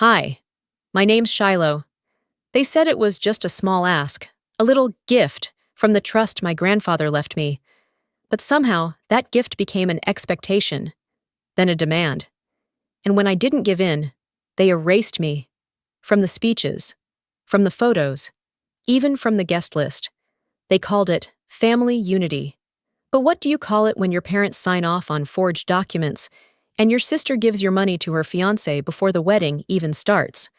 Hi, my name's Shiloh. They said it was just a small ask, a little gift from the trust my grandfather left me. But somehow, that gift became an expectation, then a demand. And when I didn't give in, they erased me. From the speeches, from the photos, even from the guest list. They called it family unity. But what do you call it when your parents sign off on forged documents and your sister gives your money to her fiancé before the wedding even starts?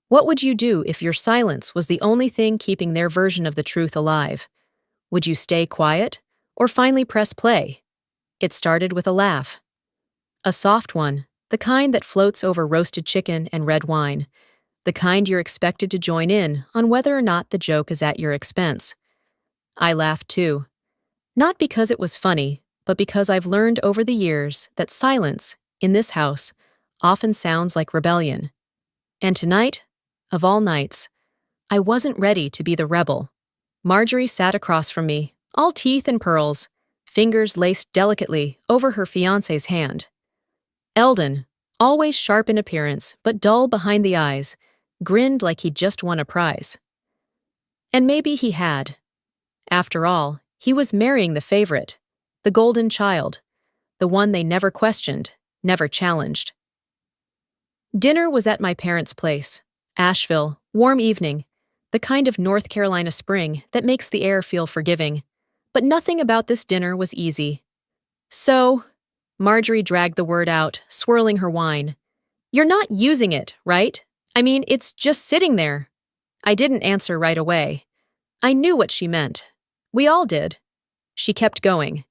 What would you do if your silence was the only thing keeping their version of the truth alive? Would you stay quiet or finally press play? It started with a laugh. A soft one, the kind that floats over roasted chicken and red wine. The kind you're expected to join in on whether or not the joke is at your expense. I laughed too. Not because it was funny, but because I've learned over the years that silence, in this house, often sounds like rebellion. And tonight, of all nights, I wasn't ready to be the rebel. Marjorie sat across from me, all teeth and pearls, fingers laced delicately over her fiancé's hand. Eldon, always sharp in appearance but dull behind the eyes, grinned like he'd just won a prize. And maybe he had. After all, he was marrying the favorite, the golden child, the one they never questioned, never challenged. Dinner was at my parents' place, Asheville, warm evening, the kind of North Carolina spring that makes the air feel forgiving. But nothing about this dinner was easy. So, Marjorie dragged the word out, swirling her wine. You're not using it, right? I mean, it's just sitting there. I didn't answer right away. I knew what she meant. We all did. She kept going.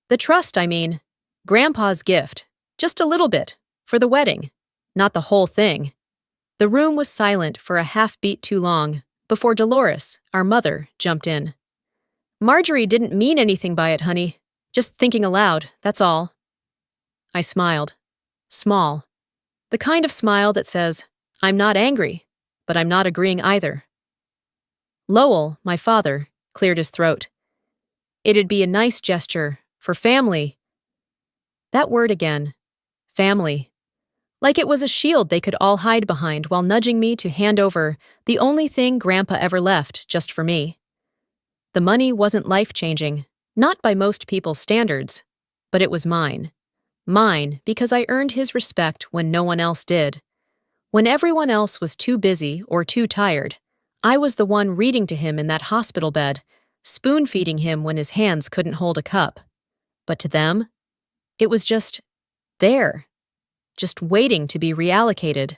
The trust, I mean. Grandpa's gift. Just a little bit. For the wedding. Not the whole thing. The room was silent for a half-beat too long, before Dolores, our mother, jumped in. Marjorie didn't mean anything by it, honey. Just thinking aloud, that's all. I smiled. Small. The kind of smile that says, I'm not angry, but I'm not agreeing either. Lowell, my father, cleared his throat. It'd be a nice gesture, for family. That word again. Family. Like it was a shield they could all hide behind while nudging me to hand over the only thing Grandpa ever left just for me. The money wasn't life-changing, not by most people's standards, but it was mine. Mine because I earned his respect when no one else did. When everyone else was too busy or too tired, I was the one reading to him in that hospital bed, spoon-feeding him when his hands couldn't hold a cup. But to them, it was just there, just waiting to be reallocated.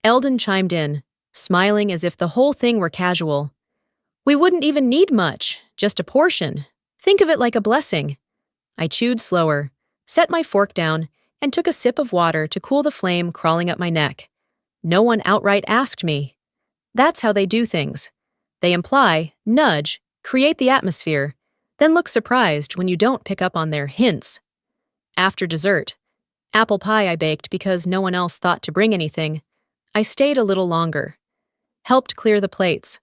Eldon chimed in, smiling as if the whole thing were casual. We wouldn't even need much, just a portion. Think of it like a blessing. I chewed slower, set my fork down, and took a sip of water to cool the flame crawling up my neck. No one outright asked me. That's how they do things. They imply, nudge, create the atmosphere, then look surprised when you don't pick up on their hints. After dessert, apple pie I baked because no one else thought to bring anything, I stayed a little longer, helped clear the plates,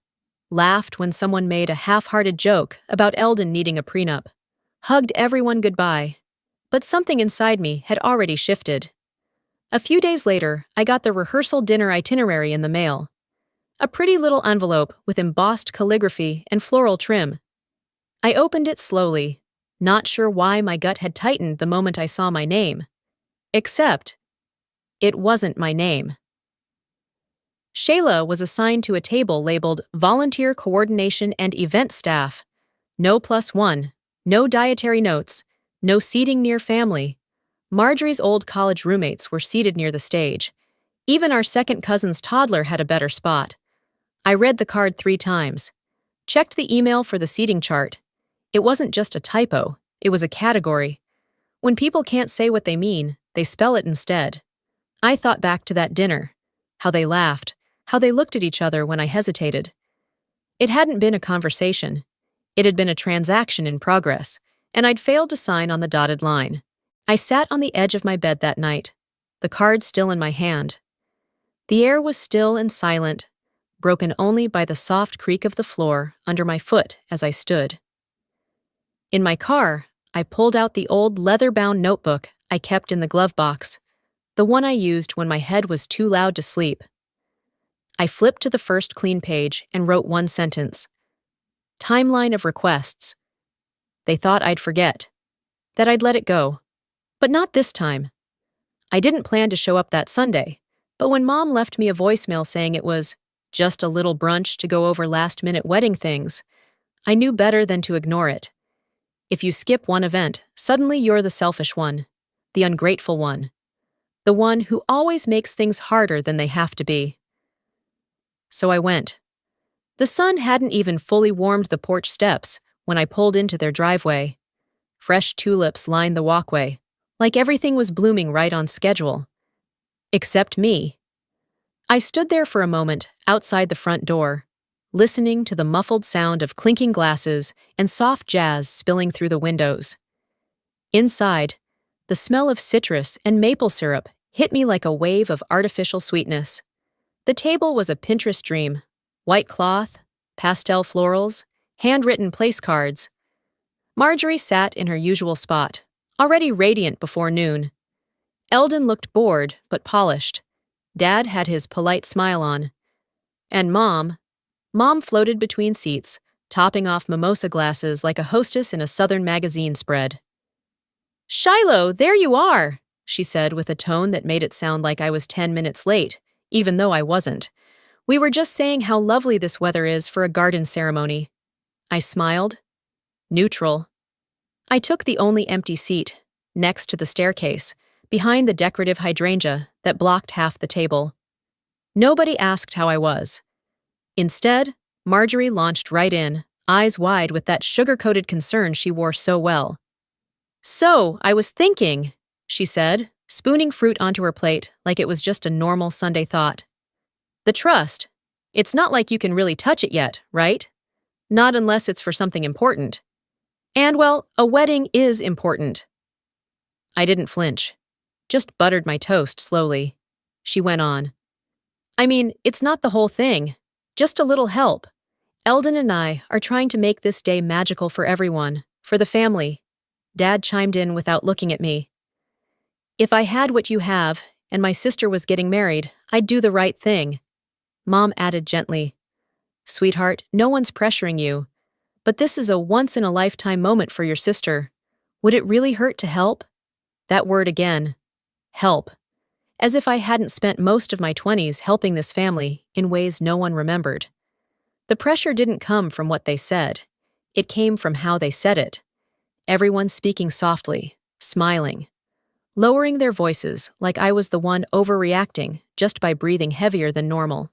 laughed when someone made a half-hearted joke about Eldon needing a prenup, hugged everyone goodbye, but something inside me had already shifted. A few days later, I got the rehearsal dinner itinerary in the mail. A pretty little envelope with embossed calligraphy and floral trim. I opened it slowly, not sure why my gut had tightened the moment I saw my name. Except, it wasn't my name. Shayla was assigned to a table labeled Volunteer Coordination and Event Staff. No +1, no dietary notes, no seating near family. Marjorie's old college roommates were seated near the stage. Even our second cousin's toddler had a better spot. I read the card 3 times. Checked the email for the seating chart. It wasn't just a typo, it was a category. When people can't say what they mean, they spell it instead. I thought back to that dinner. How they laughed, how they looked at each other when I hesitated. It hadn't been a conversation. It had been a transaction in progress, and I'd failed to sign on the dotted line. I sat on the edge of my bed that night, the card still in my hand. The air was still and silent, broken only by the soft creak of the floor under my foot as I stood. In my car, I pulled out the old leather-bound notebook I kept in the glove box. the one I used when my head was too loud to sleep. I flipped to the first clean page and wrote one sentence. Timeline of requests. They thought I'd forget, that I'd let it go. But not this time. I didn't plan to show up that Sunday, but when Mom left me a voicemail saying it was just a little brunch to go over last-minute wedding things, I knew better than to ignore it. If you skip one event, suddenly you're the selfish one, the ungrateful one, the one who always makes things harder than they have to be. So I went. The sun hadn't even fully warmed the porch steps when I pulled into their driveway. Fresh tulips lined the walkway, like everything was blooming right on schedule. Except me. I stood there for a moment outside the front door, listening to the muffled sound of clinking glasses and soft jazz spilling through the windows. Inside, the smell of citrus and maple syrup hit me like a wave of artificial sweetness. The table was a Pinterest dream. White cloth, pastel florals, handwritten place cards. Marjorie sat in her usual spot, already radiant before noon. Eldon looked bored but polished. Dad had his polite smile on. And Mom floated between seats, topping off mimosa glasses like a hostess in a Southern magazine spread. "Shiloh, there you are," she said with a tone that made it sound like I was 10 minutes late, even though I wasn't. "We were just saying how lovely this weather is for a garden ceremony." I smiled. Neutral. I took the only empty seat, next to the staircase, behind the decorative hydrangea that blocked half the table. Nobody asked how I was. Instead, Marjorie launched right in, eyes wide with that sugar-coated concern she wore so well. "So, I was thinking," she said, spooning fruit onto her plate like it was just a normal Sunday thought. "The trust. It's not like you can really touch it yet, right? Not unless it's for something important. And, well, a wedding is important." I didn't flinch. Just buttered my toast slowly. She went on. "I mean, it's not the whole thing. Just a little help. Eldon and I are trying to make this day magical for everyone, for the family." Dad chimed in without looking at me. "If I had what you have, and my sister was getting married, I'd do the right thing." Mom added gently, "Sweetheart, no one's pressuring you. But this is a once-in-a-lifetime moment for your sister. Would it really hurt to help?" That word again. Help. As if I hadn't spent most of my 20s helping this family in ways no one remembered. The pressure didn't come from what they said. It came from how they said it. Everyone speaking softly, smiling, lowering their voices like I was the one overreacting just by breathing heavier than normal.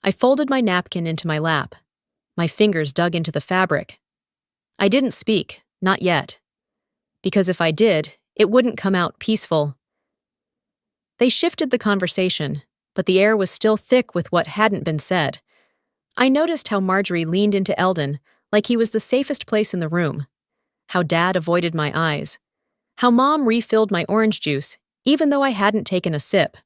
I folded my napkin into my lap. My fingers dug into the fabric. I didn't speak, not yet. Because if I did, it wouldn't come out peaceful. They shifted the conversation, but the air was still thick with what hadn't been said. I noticed how Marjorie leaned into Eldon like he was the safest place in the room. How Dad avoided my eyes. How Mom refilled my orange juice, even though I hadn't taken a sip.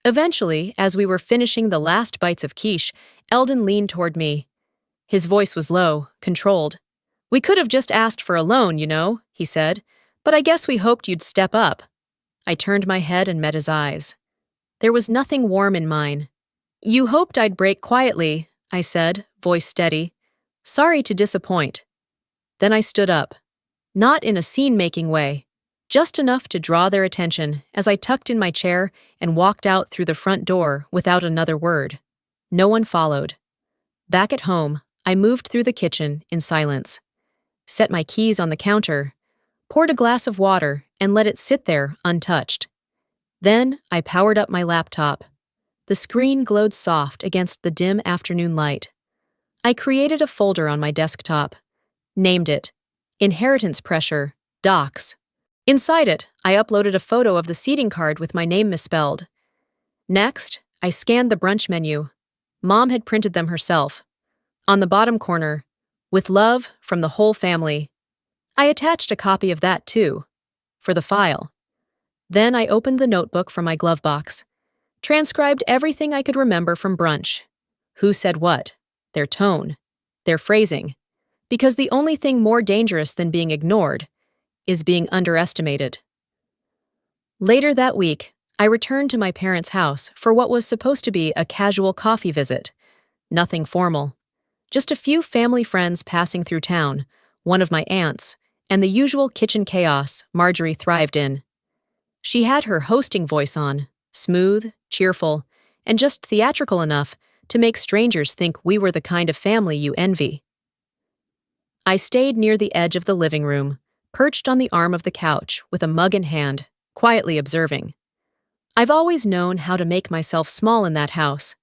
Eventually, as we were finishing the last bites of quiche, Eldon leaned toward me. His voice was low, controlled. "We could have just asked for a loan, you know," he said, "but I guess we hoped you'd step up." I turned my head and met his eyes. There was nothing warm in mine. "You hoped I'd break quietly," I said, voice steady. "Sorry to disappoint." Then I stood up. Not in a scene-making way, just enough to draw their attention as I tucked in my chair and walked out through the front door without another word. No one followed. Back at home, I moved through the kitchen in silence, set my keys on the counter, poured a glass of water, and let it sit there untouched. Then I powered up my laptop. The screen glowed soft against the dim afternoon light. I created a folder on my desktop, named it Inheritance Pressure, Docs. Inside it, I uploaded a photo of the seating card with my name misspelled. Next, I scanned the brunch menu. Mom had printed them herself. On the bottom corner, "With love from the whole family." I attached a copy of that too, for the file. Then I opened the notebook from my glove box, transcribed everything I could remember from brunch. Who said what, their tone, their phrasing, because the only thing more dangerous than being ignored is being underestimated. Later that week, I returned to my parents' house for what was supposed to be a casual coffee visit. Nothing formal. Just a few family friends passing through town, one of my aunts, and the usual kitchen chaos Marjorie thrived in. She had her hosting voice on, smooth, cheerful, and just theatrical enough to make strangers think we were the kind of family you envy. I stayed near the edge of the living room, perched on the arm of the couch with a mug in hand, quietly observing. I've always known how to make myself small in that house.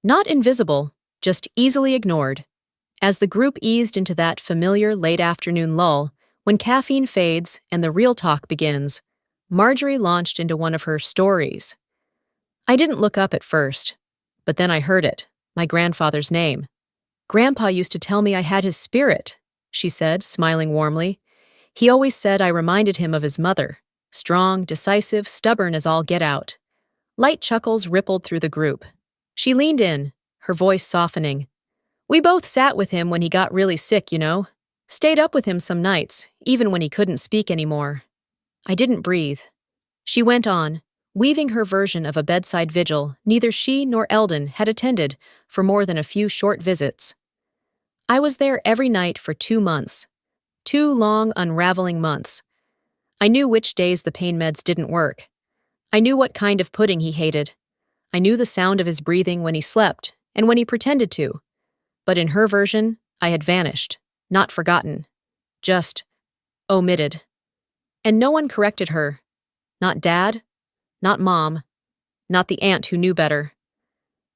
Not invisible, just easily ignored. As the group eased into that familiar late afternoon lull, when caffeine fades and the real talk begins, Marjorie launched into one of her stories. I didn't look up at first, but then I heard it, my grandfather's name. "Grandpa used to tell me I had his spirit," she said, smiling warmly. "He always said I reminded him of his mother, strong, decisive, stubborn as all get out." Light chuckles rippled through the group. She leaned in, her voice softening. "We both sat with him when he got really sick, you know. Stayed up with him some nights, even when he couldn't speak anymore." I didn't breathe. She went on, weaving her version of a bedside vigil neither she nor Eldon had attended for more than a few short visits. I was there every night for 2 months. 2 long, unraveling months. I knew which days the pain meds didn't work. I knew what kind of pudding he hated. I knew the sound of his breathing when he slept and when he pretended to. But in her version, I had vanished, not forgotten, just omitted. And no one corrected her. Not Dad, not Mom, not the aunt who knew better.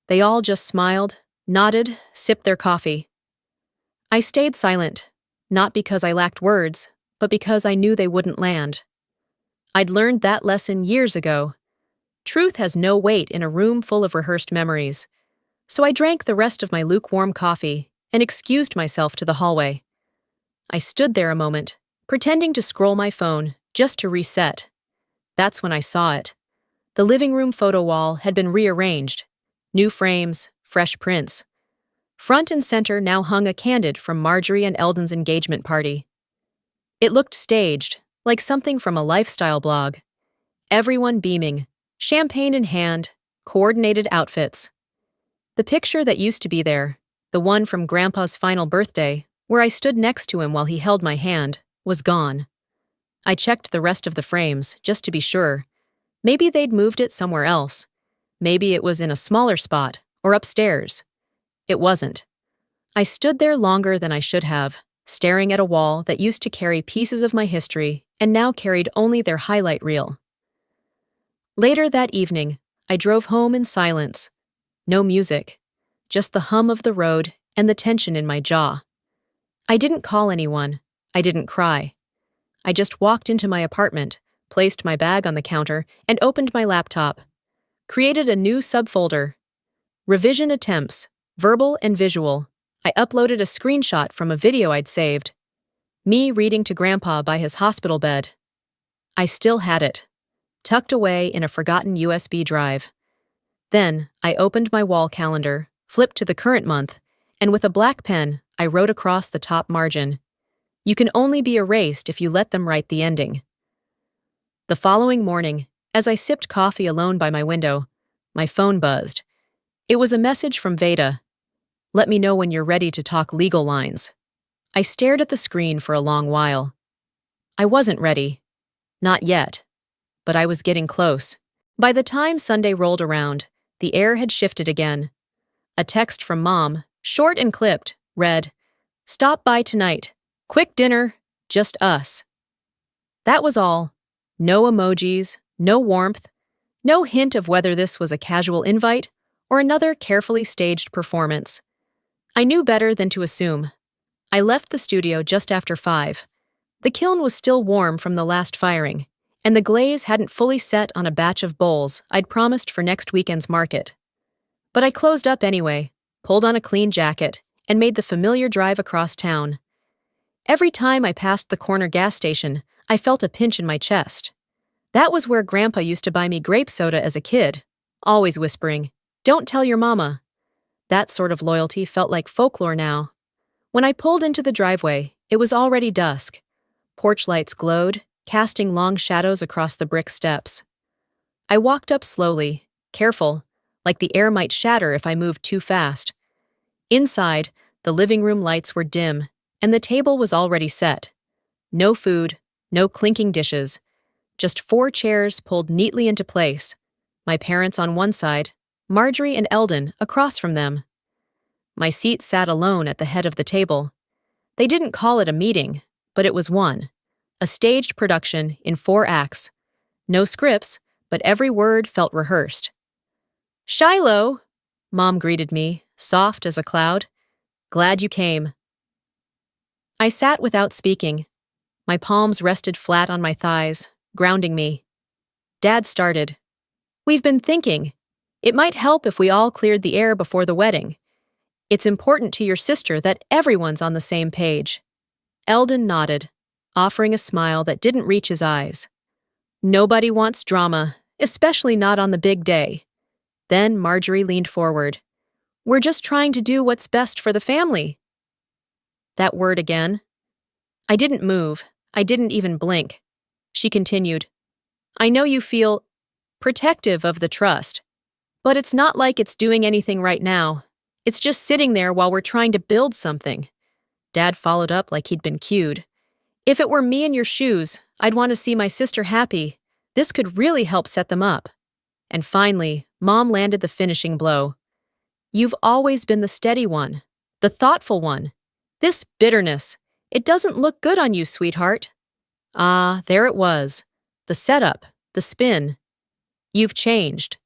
They all just smiled, nodded, sipped their coffee. I stayed silent, not because I lacked words, but because I knew they wouldn't land. I'd learned that lesson years ago. Truth has no weight in a room full of rehearsed memories. So I drank the rest of my lukewarm coffee and excused myself to the hallway. I stood there a moment, pretending to scroll my phone just to reset. That's when I saw it. The living room photo wall had been rearranged. New frames, fresh prints. Front and center now hung a candid from Marjorie and Eldon's engagement party. It looked staged, like something from a lifestyle blog. Everyone beaming, champagne in hand, coordinated outfits. The picture that used to be there, the one from Grandpa's final birthday, where I stood next to him while he held my hand, was gone. I checked the rest of the frames, just to be sure. Maybe they'd moved it somewhere else. Maybe it was in a smaller spot, or upstairs. It wasn't. I stood there longer than I should have, staring at a wall that used to carry pieces of my history and now carried only their highlight reel. Later that evening, I drove home in silence. No music, just the hum of the road and the tension in my jaw. I didn't call anyone. I didn't cry. I just walked into my apartment, placed my bag on the counter, and opened my laptop. Created a new subfolder. Revision attempts, verbal and visual. I uploaded a screenshot from a video I'd saved. Me reading to Grandpa by his hospital bed. I still had it, tucked away in a forgotten USB drive. Then, I opened my wall calendar, flipped to the current month, and with a black pen, I wrote across the top margin. "You can only be erased if you let them write the ending." The following morning, as I sipped coffee alone by my window, my phone buzzed. It was a message from Veda. "Let me know when you're ready to talk legal lines." I stared at the screen for a long while. I wasn't ready. Not yet. But I was getting close. By the time Sunday rolled around, the air had shifted again. A text from Mom, short and clipped, read, "Stop by tonight. Quick dinner, just us." That was all. No emojis, no warmth, no hint of whether this was a casual invite or another carefully staged performance. I knew better than to assume. I left the studio just after 5. The kiln was still warm from the last firing, and the glaze hadn't fully set on a batch of bowls I'd promised for next weekend's market. But I closed up anyway, pulled on a clean jacket, and made the familiar drive across town. Every time I passed the corner gas station, I felt a pinch in my chest. That was where Grandpa used to buy me grape soda as a kid, always whispering, "Don't tell your mama." That sort of loyalty felt like folklore now. When I pulled into the driveway, it was already dusk. Porch lights glowed, casting long shadows across the brick steps. I walked up slowly, careful, like the air might shatter if I moved too fast. Inside, the living room lights were dim, and the table was already set. No food, no clinking dishes, just 4 chairs pulled neatly into place. My parents on one side, Marjorie and Eldon across from them. My seat sat alone at the head of the table. They didn't call it a meeting, but it was one. A staged production in 4 acts. No scripts, but every word felt rehearsed. "Shiloh!" Mom greeted me, soft as a cloud. "Glad you came." I sat without speaking. My palms rested flat on my thighs, grounding me. Dad started. "We've been thinking. It might help if we all cleared the air before the wedding. It's important to your sister that everyone's on the same page." Eldon nodded, offering a smile that didn't reach his eyes. "Nobody wants drama, especially not on the big day." Then Marjorie leaned forward. "We're just trying to do what's best for the family." That word again. I didn't move. I didn't even blink. She continued. "I know you feel protective of the trust, but it's not like it's doing anything right now. It's just sitting there while we're trying to build something." Dad followed up like he'd been cued. "If it were me in your shoes, I'd want to see my sister happy. This could really help set them up." And finally, Mom landed the finishing blow. "You've always been the steady one, the thoughtful one. This bitterness, it doesn't look good on you, sweetheart." Ah, there it was. The setup, the spin. "You've changed."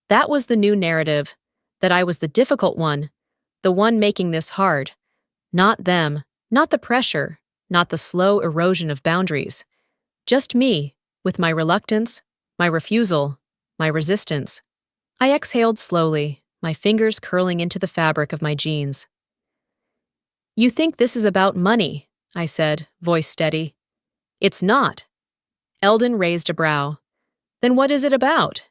That was the new narrative, that I was the difficult one, the one making this hard. Not them, not the pressure, not the slow erosion of boundaries. Just me, with my reluctance, my refusal, my resistance. I exhaled slowly, my fingers curling into the fabric of my jeans. "You think this is about money," I said, voice steady. "It's not." Eldon raised a brow. "Then what is it about?"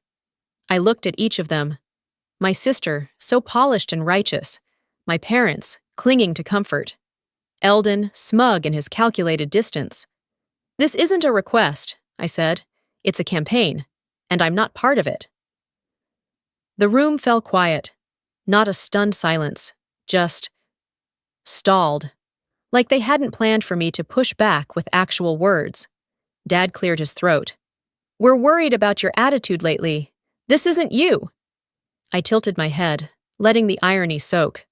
I looked at each of them. My sister, so polished and righteous. My parents, clinging to comfort. Eldon, smug in his calculated distance. "This isn't a request," I said. "It's a campaign, and I'm not part of it." The room fell quiet. Not a stunned silence, just stalled. Like they hadn't planned for me to push back with actual words. Dad cleared his throat. "We're worried about your attitude lately. This isn't you." I tilted my head, letting the irony soak.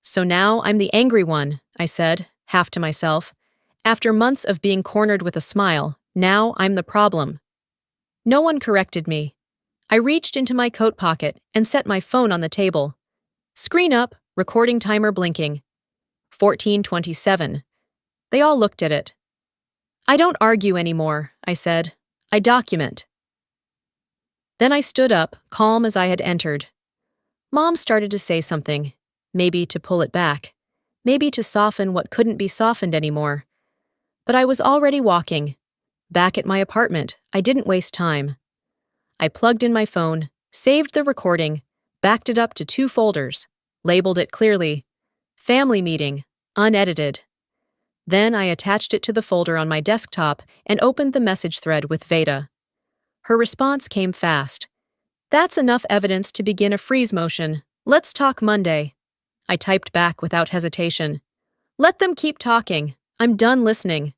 "So now I'm the angry one," I said, half to myself. "After months of being cornered with a smile, now I'm the problem." No one corrected me. I reached into my coat pocket and set my phone on the table. Screen up, recording timer blinking. 14:27. They all looked at it. "I don't argue anymore," I said. "I document." Then I stood up, calm as I had entered. Mom started to say something, maybe to pull it back, maybe to soften what couldn't be softened anymore. But I was already walking. Back at my apartment, I didn't waste time. I plugged in my phone, saved the recording, backed it up to 2 folders, labeled it clearly, "Family Meeting, Unedited." Then I attached it to the folder on my desktop and opened the message thread with Veda. Her response came fast. "That's enough evidence to begin a freeze motion. Let's talk Monday." I typed back without hesitation. "Let them keep talking. I'm done listening."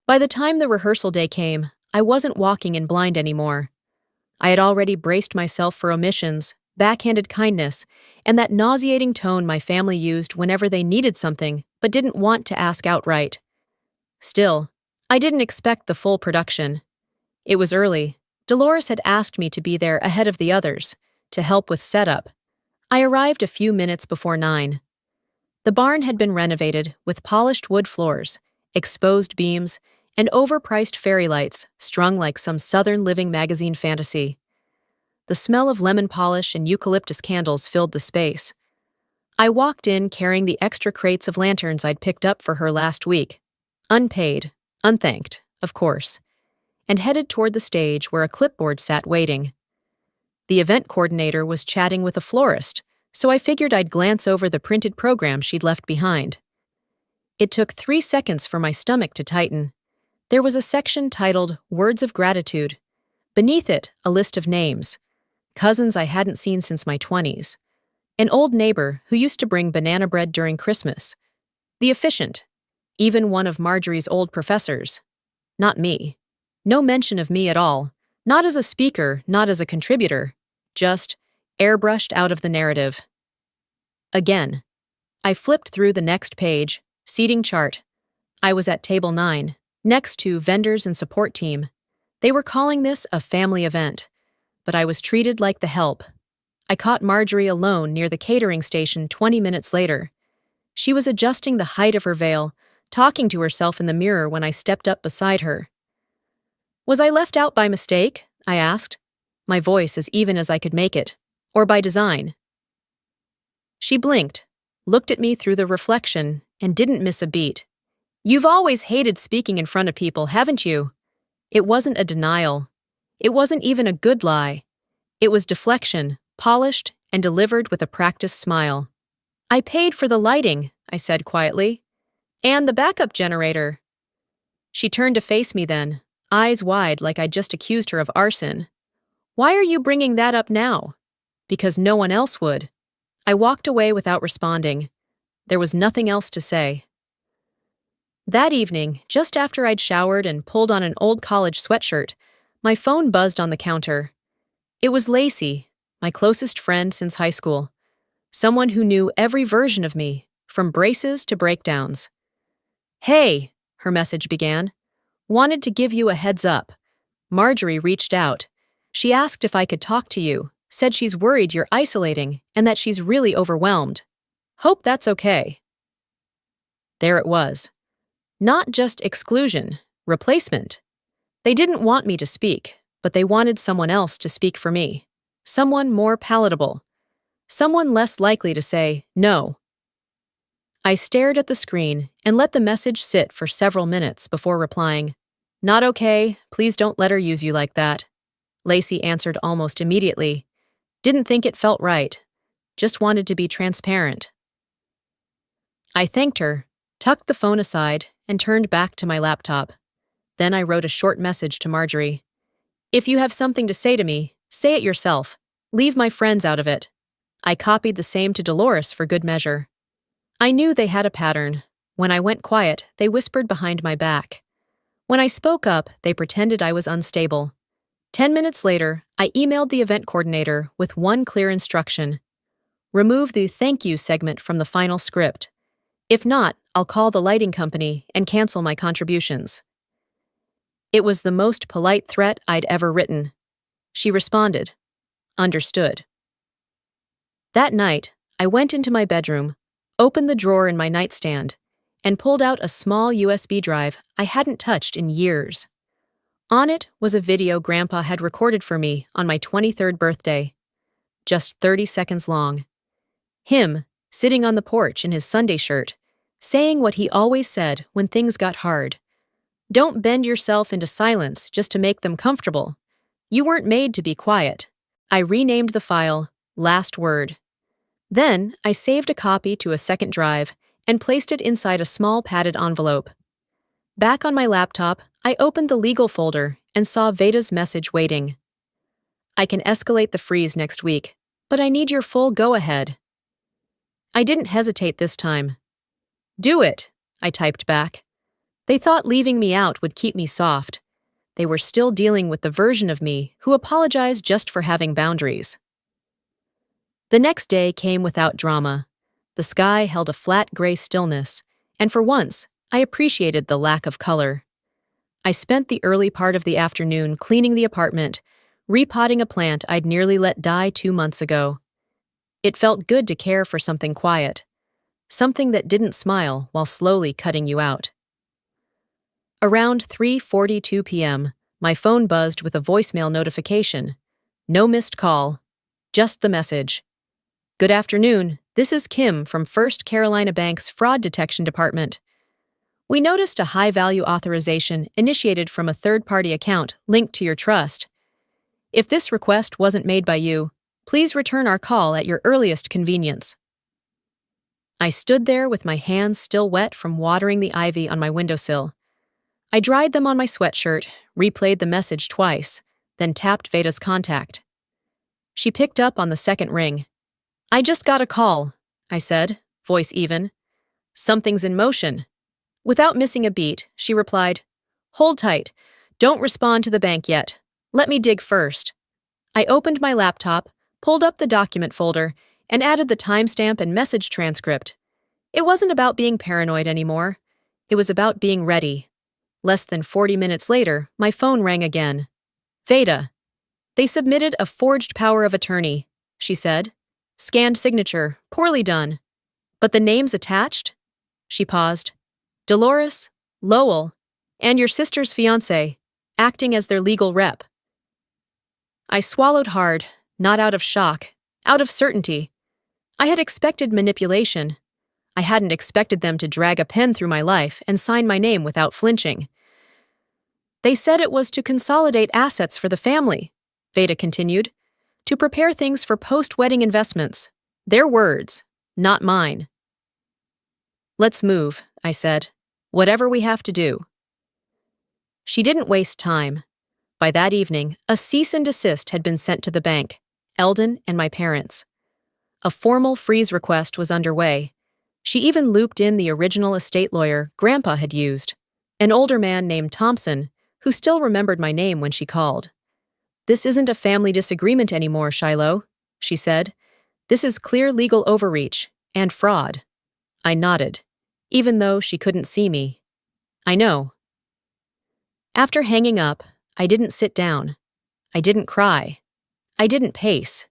By the time the rehearsal day came, I wasn't walking in blind anymore. I had already braced myself for omissions, backhanded kindness, and that nauseating tone my family used whenever they needed something but didn't want to ask outright. Still, I didn't expect the full production. It was early. Dolores had asked me to be there ahead of the others, to help with setup. I arrived a few minutes before 9. The barn had been renovated with polished wood floors, exposed beams, and overpriced fairy lights strung like some Southern Living magazine fantasy. The smell of lemon polish and eucalyptus candles filled the space. I walked in carrying the extra crates of lanterns I'd picked up for her last week. Unpaid, unthanked, of course, and headed toward the stage where a clipboard sat waiting. The event coordinator was chatting with a florist, so I figured I'd glance over the printed program she'd left behind. It took 3 seconds for my stomach to tighten. There was a section titled Words of Gratitude. Beneath it, a list of names. Cousins I hadn't seen since my 20s. An old neighbor who used to bring banana bread during Christmas. The efficient. Even one of Marjorie's old professors. Not me. No mention of me at all. Not as a speaker, not as a contributor. Just airbrushed out of the narrative. Again. I flipped through the next page, seating chart. I was at table 9, next to vendors and support team. They were calling this a family event, but I was treated like the help. I caught Marjorie alone near the catering station 20 minutes later. She was adjusting the height of her veil, talking to herself in the mirror when I stepped up beside her. Was I left out by mistake? I asked, my voice as even as I could make it, or by design. She blinked, looked at me through the reflection, and didn't miss a beat. You've always hated speaking in front of people, haven't you? It wasn't a denial. It wasn't even a good lie. It was deflection, polished and delivered with a practiced smile. I paid for the lighting, I said quietly. And the backup generator. She turned to face me then, eyes wide like I'd just accused her of arson. Why are you bringing that up now? Because no one else would. I walked away without responding. There was nothing else to say. That evening, just after I'd showered and pulled on an old college sweatshirt, my phone buzzed on the counter. It was Lacey, my closest friend since high school. Someone who knew every version of me, from braces to breakdowns. Hey, her message began. Wanted to give you a heads up. Marjorie reached out. She asked if I could talk to you, said she's worried you're isolating and that she's really overwhelmed. Hope that's okay. There it was. Not just exclusion, replacement. They didn't want me to speak, but they wanted someone else to speak for me. Someone more palatable. Someone less likely to say no. I stared at the screen and let the message sit for several minutes before replying. Not okay, please don't let her use you like that. Lacey answered almost immediately. Didn't think it felt right. Just wanted to be transparent. I thanked her, tucked the phone aside, and turned back to my laptop. Then I wrote a short message to Marjorie. If you have something to say to me, say it yourself. Leave my friends out of it. I copied the same to Dolores for good measure. I knew they had a pattern. When I went quiet, they whispered behind my back. When I spoke up, they pretended I was unstable. 10 minutes later, I emailed the event coordinator with one clear instruction. Remove the thank you segment from the final script. If not, I'll call the lighting company and cancel my contributions. It was the most polite threat I'd ever written. She responded. Understood. That night, I went into my bedroom, opened the drawer in my nightstand, and pulled out a small USB drive I hadn't touched in years. On it was a video Grandpa had recorded for me on my 23rd birthday. Just 30 seconds long. Him, sitting on the porch in his Sunday shirt, saying what he always said when things got hard. Don't bend yourself into silence just to make them comfortable. You weren't made to be quiet. I renamed the file Last Word. Then I saved a copy to a second drive and placed it inside a small padded envelope. Back on my laptop, I opened the legal folder and saw Veda's message waiting. I can escalate the freeze next week, but I need your full go-ahead. I didn't hesitate this time. Do it, I typed back. They thought leaving me out would keep me soft. They were still dealing with the version of me who apologized just for having boundaries. The next day came without drama. The sky held a flat gray stillness, and for once, I appreciated the lack of color. I spent the early part of the afternoon cleaning the apartment, repotting a plant I'd nearly let die 2 months ago. It felt good to care for something quiet, something that didn't smile while slowly cutting you out. Around 3:42 p.m., my phone buzzed with a voicemail notification. No missed call, just the message. Good afternoon, this is Kim from First Carolina Bank's Fraud Detection Department. We noticed a high-value authorization initiated from a third-party account linked to your trust. If this request wasn't made by you, please return our call at your earliest convenience. I stood there with my hands still wet from watering the ivy on my windowsill. I dried them on my sweatshirt, replayed the message twice, then tapped Veda's contact. She picked up on the second ring. "I just got a call," I said, voice even. "Something's in motion." Without missing a beat, she replied, "Hold tight. Don't respond to the bank yet. Let me dig first." I opened my laptop, pulled up the document folder, and added the timestamp and message transcript. It wasn't about being paranoid anymore. It was about being ready. Less than 40 minutes later, my phone rang again. "Veda. They submitted a forged power of attorney," she said. "Scanned signature, poorly done. But the names attached?" She paused. "Dolores, Lowell, and your sister's fiancé, acting as their legal rep." I swallowed hard, not out of shock, out of certainty. I had expected manipulation. I hadn't expected them to drag a pen through my life and sign my name without flinching. "They said it was to consolidate assets for the family," Veda continued, "to prepare things for post-wedding investments. Their words, not mine." "Let's move," I said. "Whatever we have to do." She didn't waste time. By that evening, a cease and desist had been sent to the bank, Eldon and my parents. A formal freeze request was underway. She even looped in the original estate lawyer Grandpa had used, an older man named Thompson, who still remembered my name when she called. "This isn't a family disagreement anymore, Shiloh," she said. "This is clear legal overreach and fraud." I nodded, even though she couldn't see me. "I know." After hanging up, I didn't sit down. I didn't cry. I didn't pace.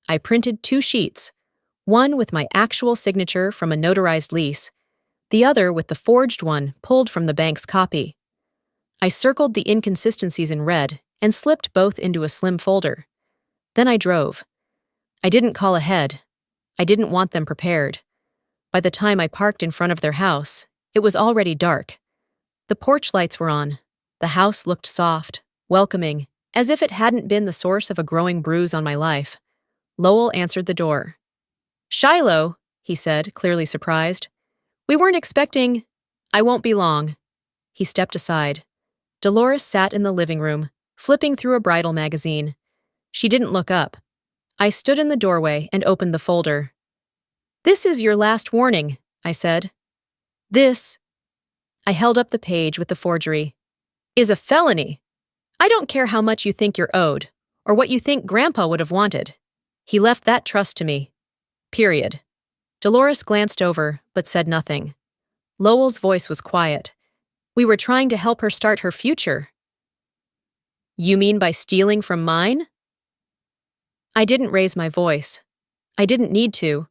I printed 2 sheets, one with my actual signature from a notarized lease, the other with the forged one pulled from the bank's copy. I circled the inconsistencies in red and slipped both into a slim folder. Then I drove. I didn't call ahead. I didn't want them prepared. By the time I parked in front of their house, it was already dark. The porch lights were on. The house looked soft, welcoming, as if it hadn't been the source of a growing bruise on my life. Lowell answered the door. "Shiloh," he said, clearly surprised. "We weren't expecting—" "I won't be long." He stepped aside. Dolores sat in the living room, flipping through a bridal magazine. She didn't look up. I stood in the doorway and opened the folder. "This is your last warning," I said. "This," I held up the page with the forgery, "is a felony. I don't care how much you think you're owed, or what you think Grandpa would have wanted. He left that trust to me. Period." Dolores glanced over, but said nothing. Lowell's voice was quiet. "We were trying to help her start her future." "You mean by stealing from mine?" I didn't raise my voice. I didn't need to.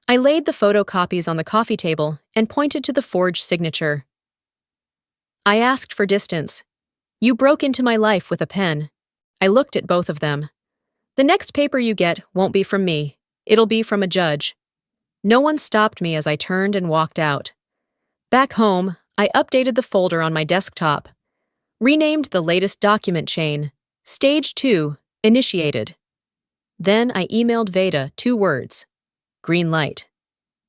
I laid the photocopies on the coffee table and pointed to the forged signature. "I asked for distance. You broke into my life with a pen." I looked at both of them. "The next paper you get won't be from me. It'll be from a judge." No one stopped me as I turned and walked out. Back home, I updated the folder on my desktop. Renamed the latest document chain, Stage 2, Initiated. Then I emailed Veda 2 words. Green light.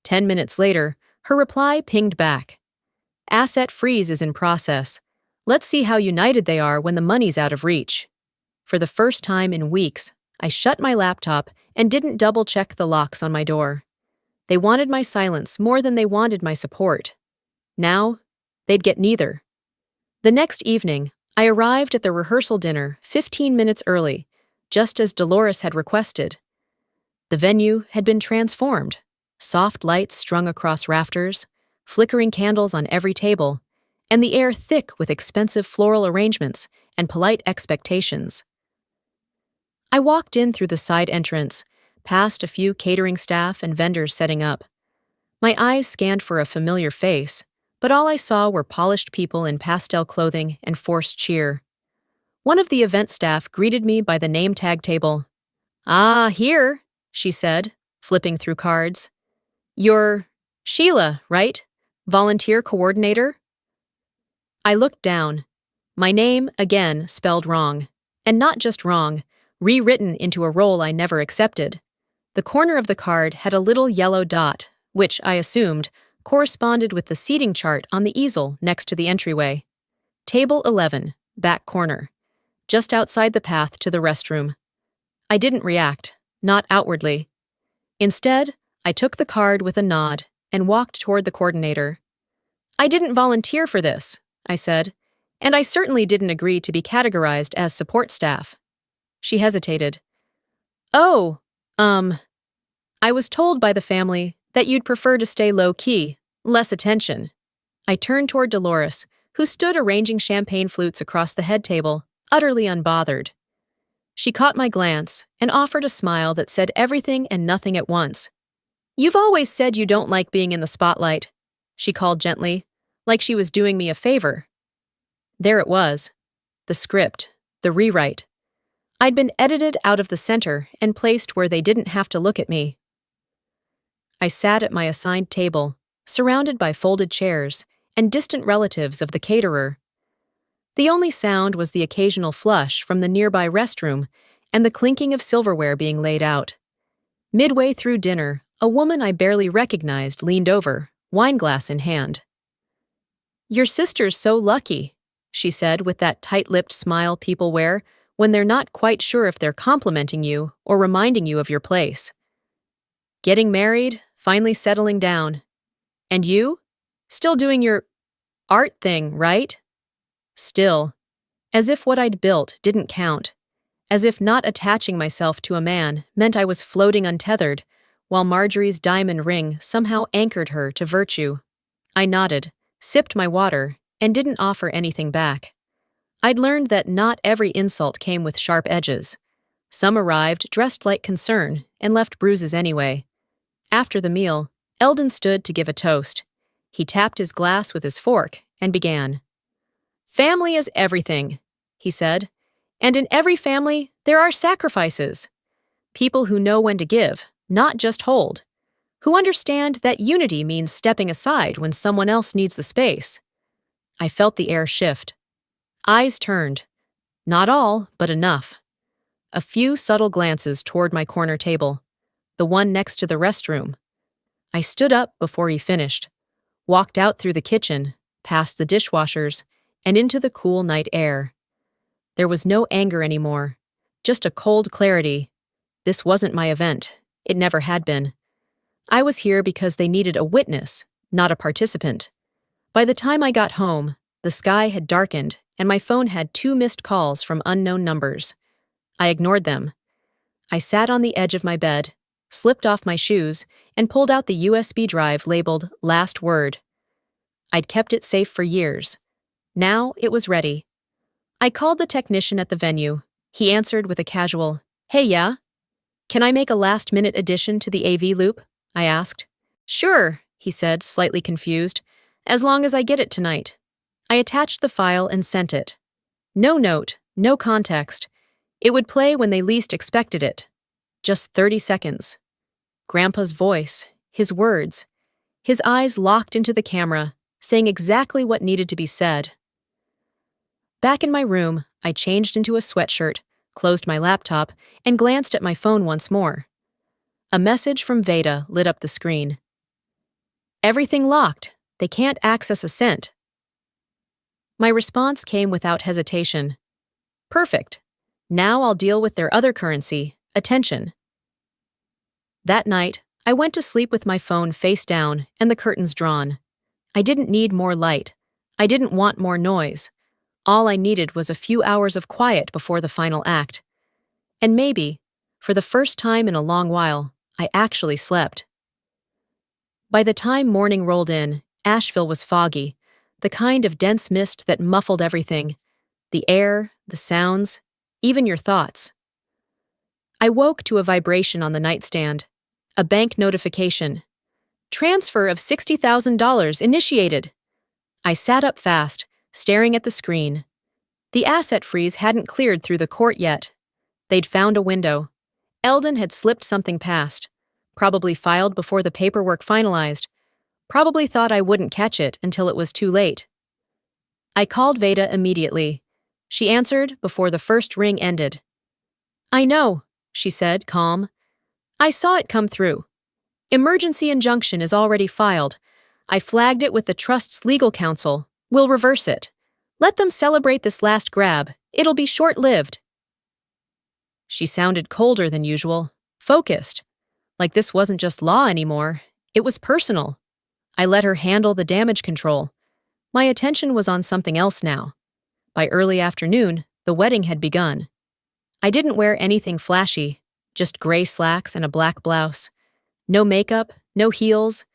10 minutes later, her reply pinged back. "Asset freeze is in process. Let's see how united they are when the money's out of reach." For the first time in weeks, I shut my laptop and didn't double-check the locks on my door. They wanted my silence more than they wanted my support. Now, they'd get neither. The next evening, I arrived at the rehearsal dinner 15 minutes early, just as Dolores had requested. The venue had been transformed. Soft lights strung across rafters, flickering candles on every table, and the air thick with expensive floral arrangements and polite expectations. I walked in through the side entrance, past a few catering staff and vendors setting up. My eyes scanned for a familiar face, but all I saw were polished people in pastel clothing and forced cheer. One of the event staff greeted me by the name tag table. "Ah, here," she said, flipping through cards. "You're Sheila, right? Volunteer coordinator?" I looked down. My name, again, spelled wrong. And not just wrong, rewritten into a role I never accepted. The corner of the card had a little yellow dot, which, I assumed, corresponded with the seating chart on the easel next to the entryway. Table 11, back corner. just outside the path to the restroom. I didn't react, not outwardly. Instead, I took the card with a nod and walked toward the coordinator. "I didn't volunteer for this," I said, "and I certainly didn't agree to be categorized as support staff." She hesitated. "Oh, I was told by the family that you'd prefer to stay low-key, less attention." I turned toward Dolores, who stood arranging champagne flutes across the head table, utterly unbothered. She caught my glance and offered a smile that said everything and nothing at once. "You've always said you don't like being in the spotlight," she called gently, like she was doing me a favor. There it was. The script, the rewrite. I'd been edited out of the center and placed where they didn't have to look at me. I sat at my assigned table, surrounded by folded chairs and distant relatives of the caterer. The only sound was the occasional flush from the nearby restroom and the clinking of silverware being laid out. Midway through dinner, a woman I barely recognized leaned over, wineglass in hand. "Your sister's so lucky," she said with that tight-lipped smile people wear when they're not quite sure if they're complimenting you or reminding you of your place. "Getting married, finally settling down. And you? Still doing your art thing, right?" Still. As if what I'd built didn't count. As if not attaching myself to a man meant I was floating untethered, while Marjorie's diamond ring somehow anchored her to virtue. I nodded, sipped my water, and didn't offer anything back. I'd learned that not every insult came with sharp edges. Some arrived dressed like concern and left bruises anyway. After the meal, Eldon stood to give a toast. He tapped his glass with his fork and began. "Family is everything," he said, "and in every family there are sacrifices. People who know when to give, not just hold. Who understand that unity means stepping aside when someone else needs the space." I felt the air shift. Eyes turned. Not all, but enough. A few subtle glances toward my corner table, the one next to the restroom. I stood up before he finished, walked out through the kitchen, past the dishwashers, and into the cool night air. There was no anger anymore, just a cold clarity. This wasn't my event. It never had been. I was here because they needed a witness, not a participant. By the time I got home, the sky had darkened and my phone had 2 missed calls from unknown numbers. I ignored them. I sat on the edge of my bed, slipped off my shoes, and pulled out the USB drive labeled Last Word. I'd kept it safe for years. Now it was ready. I called the technician at the venue. He answered with a casual, "Hey, yeah? Can I make a last-minute addition to the AV loop?" I asked. "Sure," he said, slightly confused, "as long as I get it tonight." I attached the file and sent it. No note, no context. It would play when they least expected it. Just 30 seconds. Grandpa's voice, his words, his eyes locked into the camera, saying exactly what needed to be said. Back in my room, I changed into a sweatshirt, closed my laptop, and glanced at my phone once more. A message from Veda lit up the screen. "Everything locked. They can't access a cent." My response came without hesitation. "Perfect. Now I'll deal with their other currency, attention." That night, I went to sleep with my phone face down and the curtains drawn. I didn't need more light. I didn't want more noise. All I needed was a few hours of quiet before the final act. And maybe, for the first time in a long while, I actually slept. By the time morning rolled in, Asheville was foggy, the kind of dense mist that muffled everything, the air, the sounds, even your thoughts. I woke to a vibration on the nightstand, a bank notification. "Transfer of $60,000 initiated." I sat up fast, staring at the screen. The asset freeze hadn't cleared through the court yet. They'd found a window. Eldon had slipped something past, probably filed before the paperwork finalized, probably thought I wouldn't catch it until it was too late. I called Veda immediately. She answered before the first ring ended. "I know," she said, calm. "I saw it come through. Emergency injunction is already filed. I flagged it with the trust's legal counsel. We'll reverse it. Let them celebrate this last grab. It'll be short-lived. She sounded colder than usual, focused, like this wasn't just law anymore, it was personal. I let her handle the damage control. My attention was on something else now. By early afternoon, the wedding had begun. I didn't wear anything flashy, just gray slacks and a black blouse. No makeup, no heels,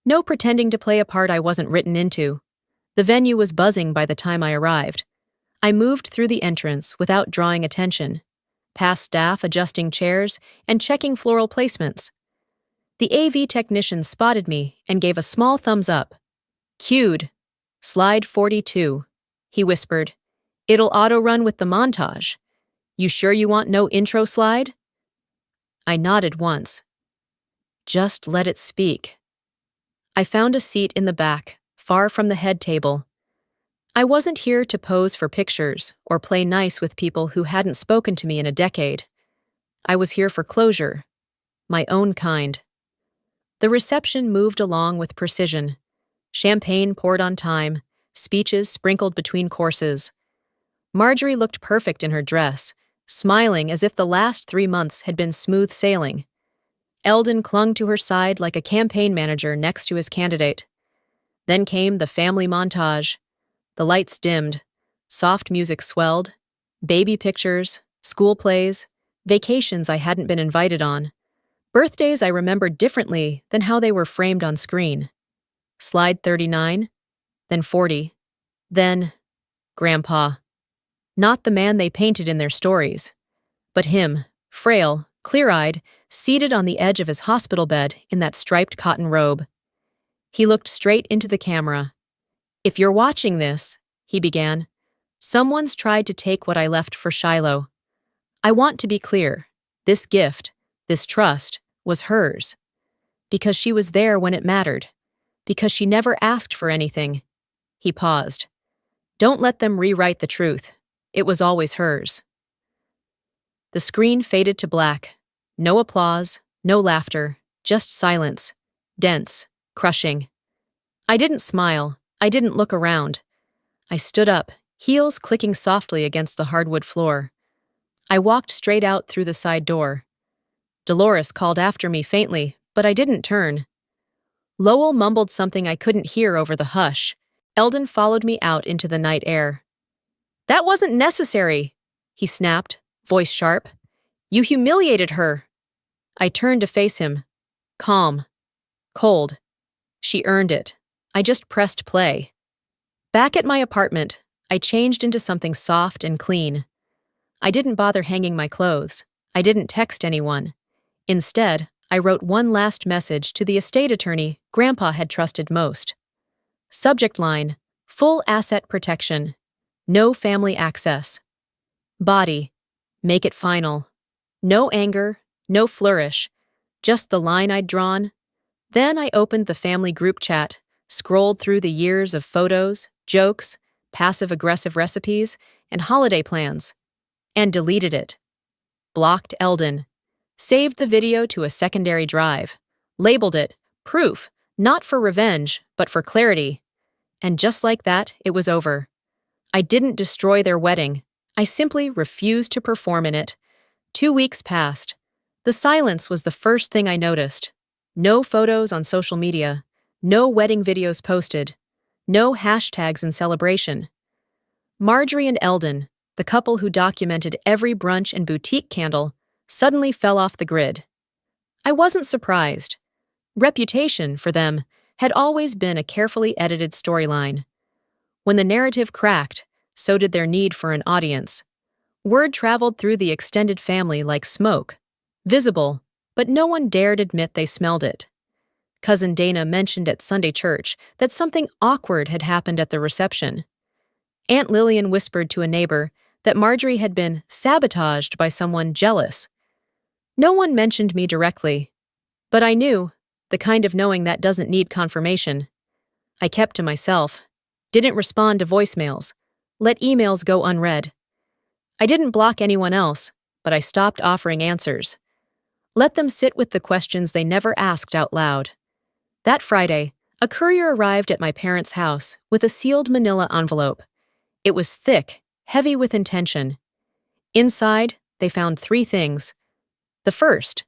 no pretending to play a part I wasn't written into. The venue was buzzing by the time I arrived. I moved through the entrance without drawing attention, past staff adjusting chairs and checking floral placements. The AV technician spotted me and gave a small thumbs up. Cued. Slide 42, he whispered. It'll auto-run with the montage. You sure you want no intro slide? I nodded once. Just let it speak. I found a seat in the back, far from the head table. I wasn't here to pose for pictures or play nice with people who hadn't spoken to me in a decade. I was here for closure, my own kind. The reception moved along with precision. Champagne poured on time, speeches sprinkled between courses. Marjorie looked perfect in her dress, smiling as if the last 3 months had been smooth sailing. Eldon clung to her side like a campaign manager next to his candidate. Then came the family montage. The lights dimmed, soft music swelled, baby pictures, school plays, vacations I hadn't been invited on, birthdays I remembered differently than how they were framed on screen. Slide 39, then 40, then Grandpa. Not the man they painted in their stories, but him, frail, clear-eyed, seated on the edge of his hospital bed in that striped cotton robe. He looked straight into the camera. If you're watching this, he began, someone's tried to take what I left for Shiloh. I want to be clear. This gift, this trust, was hers. Because she was there when it mattered. Because she never asked for anything. He paused. Don't let them rewrite the truth. It was always hers. The screen faded to black. No applause, no laughter, just silence. Dense, crushing. I didn't smile. I didn't look around. I stood up, heels clicking softly against the hardwood floor. I walked straight out through the side door. Dolores called after me faintly, but I didn't turn. Lowell mumbled something I couldn't hear over the hush. Eldon followed me out into the night air. That wasn't necessary, he snapped, voice sharp. You humiliated her. I turned to face him. Calm. Cold. She earned it. I just pressed play. Back at my apartment, I changed into something soft and clean. I didn't bother hanging my clothes. I didn't text anyone. Instead, I wrote one last message to the estate attorney Grandpa had trusted most. Subject line, full asset protection. No family access. Body, make it final. No anger, no flourish, just the line I'd drawn. Then I opened the family group chat, scrolled through the years of photos, jokes, passive-aggressive recipes, and holiday plans, and deleted it. Blocked Eldon. Saved the video to a secondary drive. Labeled it, proof, not for revenge, but for clarity. And just like that, it was over. I didn't destroy their wedding. I simply refused to perform in it. 2 weeks passed. The silence was the first thing I noticed. No photos on social media. No wedding videos posted. No hashtags in celebration. Marjorie and Eldon, the couple who documented every brunch and boutique candle, suddenly fell off the grid. I wasn't surprised. Reputation, for them, had always been a carefully edited storyline. When the narrative cracked, so did their need for an audience. Word traveled through the extended family like smoke. Visible, but no one dared admit they smelled it. Cousin Dana mentioned at Sunday church that something awkward had happened at the reception. Aunt Lillian whispered to a neighbor that Marjorie had been sabotaged by someone jealous. No one mentioned me directly, but I knew, the kind of knowing that doesn't need confirmation. I kept to myself, didn't respond to voicemails, let emails go unread. I didn't block anyone else, but I stopped offering answers. Let them sit with the questions they never asked out loud. That Friday, a courier arrived at my parents' house with a sealed manila envelope. It was thick, heavy with intention. Inside, they found 3 things. The first,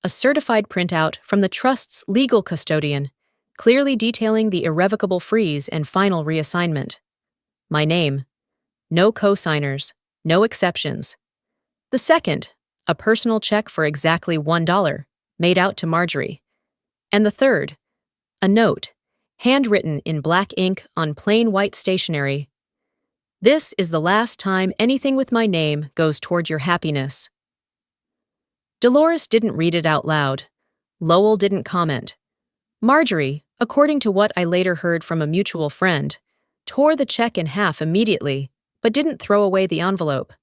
a certified printout from the trust's legal custodian, clearly detailing the irrevocable freeze and final reassignment. My name. No co-signers, no exceptions. The second, a personal check for exactly $1, made out to Marjorie. And the third, a note, handwritten in black ink on plain white stationery. This is the last time anything with my name goes toward your happiness. Dolores didn't read it out loud. Lowell didn't comment. Marjorie, according to what I later heard from a mutual friend, tore the check in half immediately, but didn't throw away the envelope.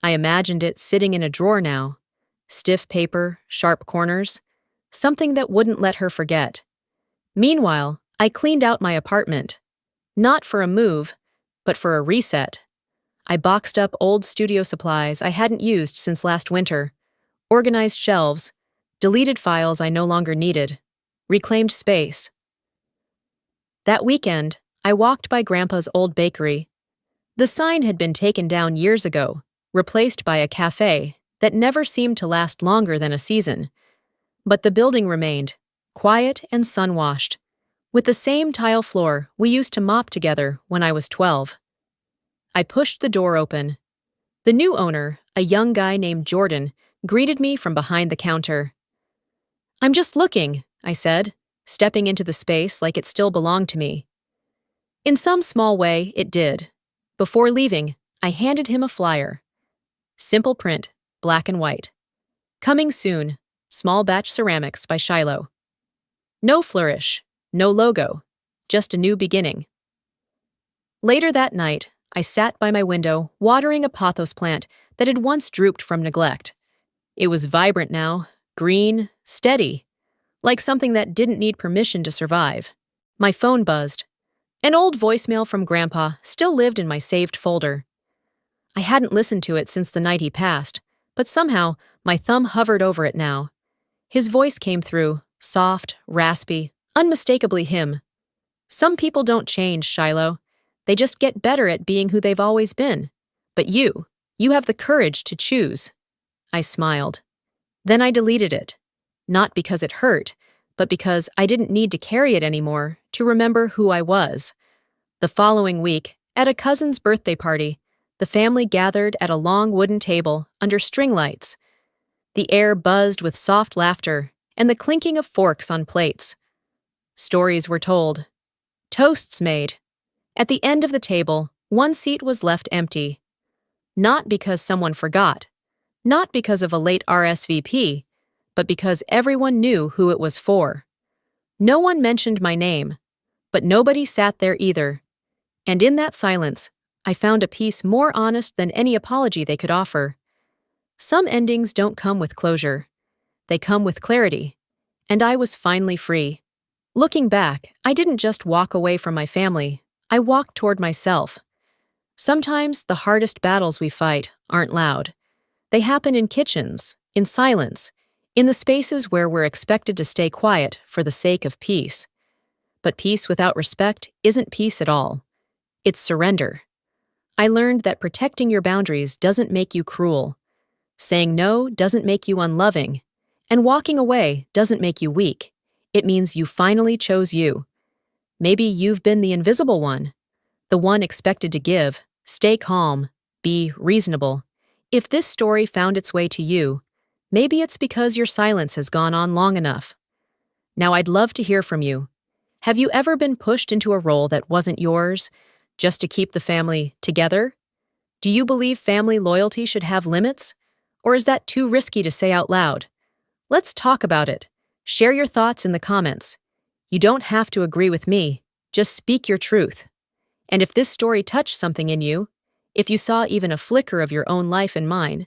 I imagined it sitting in a drawer now. Stiff paper, sharp corners, something that wouldn't let her forget. Meanwhile, I cleaned out my apartment. Not for a move, but for a reset. I boxed up old studio supplies I hadn't used since last winter, organized shelves, deleted files I no longer needed, reclaimed space. That weekend, I walked by Grandpa's old bakery. The sign had been taken down years ago, replaced by a cafe that never seemed to last longer than a season. But the building remained, quiet and sun-washed, with the same tile floor we used to mop together when I was 12. I pushed the door open. The new owner, a young guy named Jordan, greeted me from behind the counter. "I'm just looking," I said, stepping into the space like it still belonged to me. In some small way, it did. Before leaving, I handed him a flyer. Simple print, black and white. Coming soon, small batch ceramics by Shiloh. No flourish, no logo, just a new beginning. Later that night, I sat by my window watering a pothos plant that had once drooped from neglect. It was vibrant now, green, steady, like something that didn't need permission to survive. My phone buzzed. An old voicemail from Grandpa still lived in my saved folder. I hadn't listened to it since the night he passed, but somehow my thumb hovered over it now. His voice came through, soft, raspy, unmistakably him. "Some people don't change, Shiloh. They just get better at being who they've always been. But you have the courage to choose." I smiled. Then I deleted it. Not because it hurt, but because I didn't need to carry it anymore to remember who I was. The following week, at a cousin's birthday party, the family gathered at a long wooden table under string lights. The air buzzed with soft laughter and the clinking of forks on plates. Stories were told. Toasts made. At the end of the table, one seat was left empty. Not because someone forgot, not because of a late RSVP, but because everyone knew who it was for. No one mentioned my name, but nobody sat there either. And in that silence, I found a peace more honest than any apology they could offer. Some endings don't come with closure. They come with clarity. And I was finally free. Looking back, I didn't just walk away from my family. I walked toward myself. Sometimes the hardest battles we fight aren't loud. They happen in kitchens, in silence, in the spaces where we're expected to stay quiet for the sake of peace. But peace without respect isn't peace at all. It's surrender. I learned that protecting your boundaries doesn't make you cruel. Saying no doesn't make you unloving. And walking away doesn't make you weak. It means you finally chose you. Maybe you've been the invisible one, the one expected to give, stay calm, be reasonable. If this story found its way to you, maybe it's because your silence has gone on long enough. Now I'd love to hear from you. Have you ever been pushed into a role that wasn't yours, just to keep the family together? Do you believe family loyalty should have limits? Or is that too risky to say out loud? Let's talk about it. Share your thoughts in the comments. You don't have to agree with me. Just speak your truth. And if this story touched something in you, if you saw even a flicker of your own life in mine,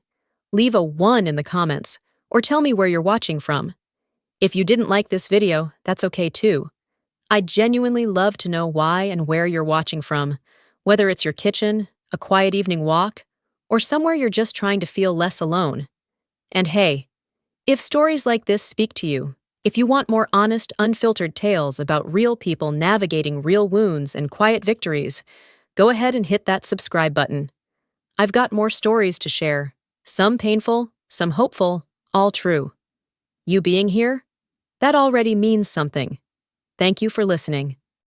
leave a 1 in the comments or tell me where you're watching from. If you didn't like this video, that's okay too. I'd genuinely love to know why and where you're watching from, whether it's your kitchen, a quiet evening walk, or somewhere you're just trying to feel less alone. And hey, if stories like this speak to you, if you want more honest, unfiltered tales about real people navigating real wounds and quiet victories, go ahead and hit that subscribe button. I've got more stories to share. Some painful, some hopeful, all true. You being here? That already means something. Thank you for listening.